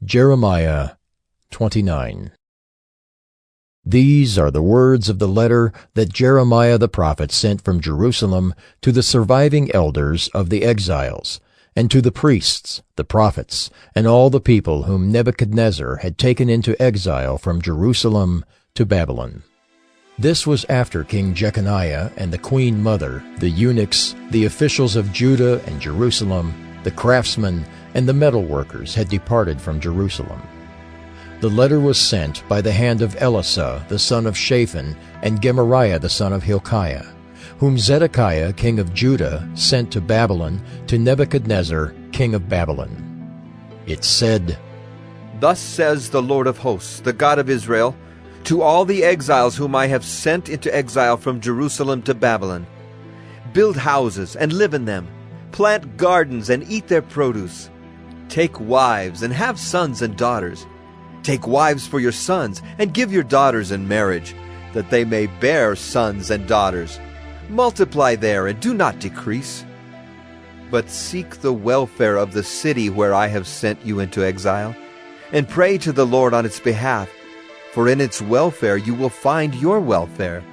Jeremiah 29. These are the words of the letter that Jeremiah the prophet sent from Jerusalem to the surviving elders of the exiles, and to the priests, the prophets, and all the people whom Nebuchadnezzar had taken into exile from Jerusalem to Babylon. This was after King Jeconiah and the queen mother, the eunuchs, the officials of Judah and Jerusalem, the craftsmen, and the metal workers had departed from Jerusalem. The letter was sent by the hand of Elisah the son of Shaphan and Gemariah the son of Hilkiah, whom Zedekiah king of Judah sent to Babylon to Nebuchadnezzar king of Babylon. It said, Thus says the Lord of hosts, the God of Israel, to all the exiles whom I have sent into exile from Jerusalem to Babylon, build houses and live in them, plant gardens and eat their produce. Take wives and have sons and daughters. Take wives for your sons and give your daughters in marriage, that they may bear sons and daughters. Multiply there and do not decrease. But seek the welfare of the city where I have sent you into exile, and pray to the Lord on its behalf, for in its welfare you will find your welfare.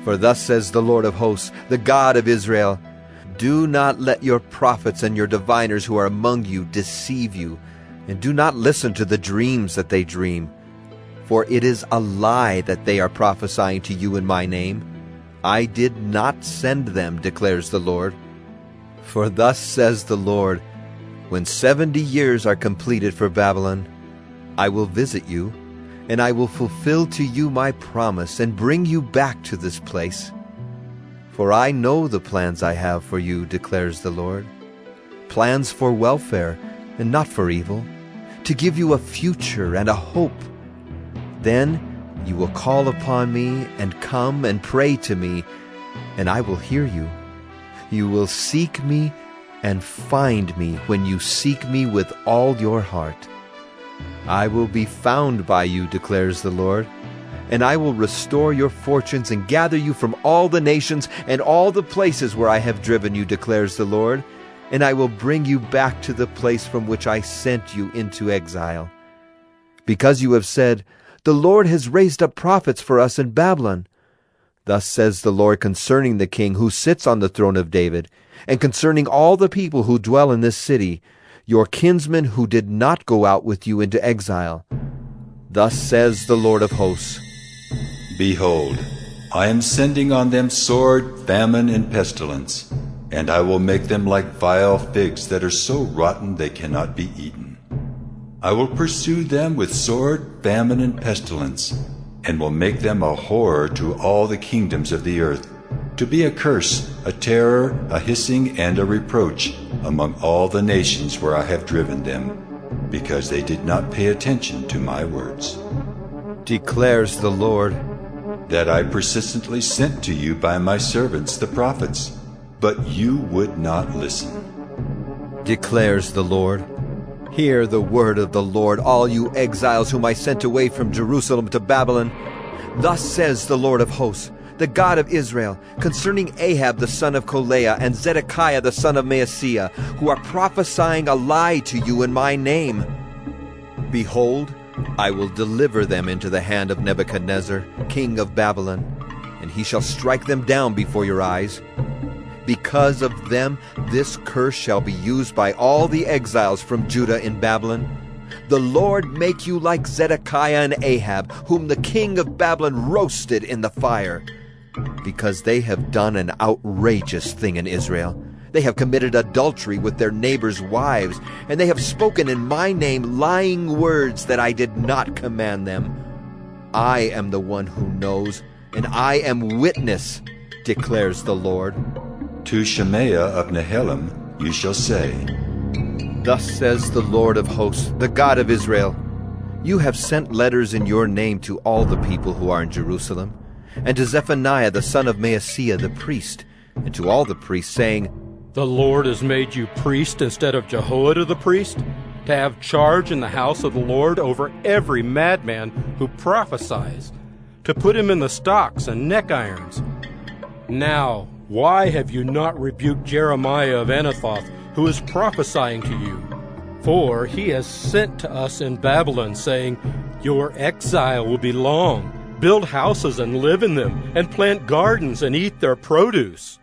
For thus says the Lord of hosts, the God of Israel, do not let your prophets and your diviners who are among you deceive you, and do not listen to the dreams that they dream. For it is a lie that they are prophesying to you in my name. I did not send them, declares the Lord. For thus says the Lord, when 70 years are completed for Babylon, I will visit you, and I will fulfill to you my promise and bring you back to this place. For I know the plans I have for you, declares the Lord, plans for welfare and not for evil, to give you a future and a hope. Then you will call upon me and come and pray to me, and I will hear you. You will seek me and find me when you seek me with all your heart. I will be found by you, declares the Lord, and I will restore your fortunes and gather you from all the nations and all the places where I have driven you, declares the Lord, and I will bring you back to the place from which I sent you into exile. Because you have said, the Lord has raised up prophets for us in Babylon. Thus says the Lord concerning the king who sits on the throne of David, and concerning all the people who dwell in this city, your kinsmen who did not go out with you into exile. Thus says the Lord of hosts, Behold, I am sending on them sword, famine, and pestilence, and I will make them like vile figs that are so rotten they cannot be eaten. I will pursue them with sword, famine, and pestilence, and will make them a horror to all the kingdoms of the earth, to be a curse, a terror, a hissing, and a reproach among all the nations where I have driven them, because they did not pay attention to my words. Declares the Lord, that I persistently sent to you by my servants the prophets, but you would not listen. Declares the Lord, hear the word of the Lord, all you exiles whom I sent away from Jerusalem to Babylon. Thus says the Lord of hosts, the God of Israel, concerning Ahab the son of Kolaiah and Zedekiah the son of Maaseiah, who are prophesying a lie to you in my name. Behold, I will deliver them into the hand of Nebuchadnezzar, king of Babylon, and he shall strike them down before your eyes. Because of them, this curse shall be used by all the exiles from Judah in Babylon. The Lord make you like Zedekiah and Ahab, whom the king of Babylon roasted in the fire. Because they have done an outrageous thing in Israel. They have committed adultery with their neighbors' wives, and they have spoken in my name lying words that I did not command them. I am the one who knows, and I am witness, declares the Lord. To Shemaiah of Nehelam you shall say, Thus says the Lord of hosts, the God of Israel, you have sent letters in your name to all the people who are in Jerusalem, and to Zephaniah the son of Maaseiah the priest, and to all the priests, saying, The Lord has made you priest instead of Jehoiada the priest, to have charge in the house of the Lord over every madman who prophesies, to put him in the stocks and neck irons. Now, why have you not rebuked Jeremiah of Anathoth, who is prophesying to you? For he has sent to us in Babylon, saying, Your exile will be long. Build houses and live in them, and plant gardens and eat their produce.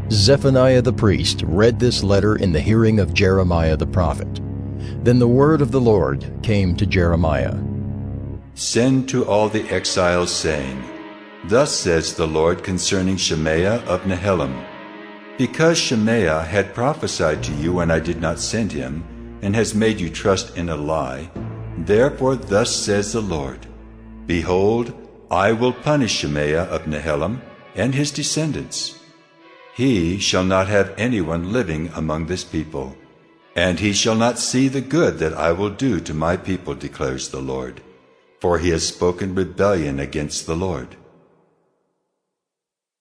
Zephaniah the priest read this letter in the hearing of Jeremiah the prophet. Then the word of the Lord came to Jeremiah. Send to all the exiles, saying, Thus says the Lord concerning Shemaiah of Nehelam, because Shemaiah had prophesied to you when I did not send him, and has made you trust in a lie, therefore thus says the Lord, Behold, I will punish Shemaiah of Nehelam and his descendants. He shall not have anyone living among this people, and he shall not see the good that I will do to my people, declares the Lord, for he has spoken rebellion against the Lord.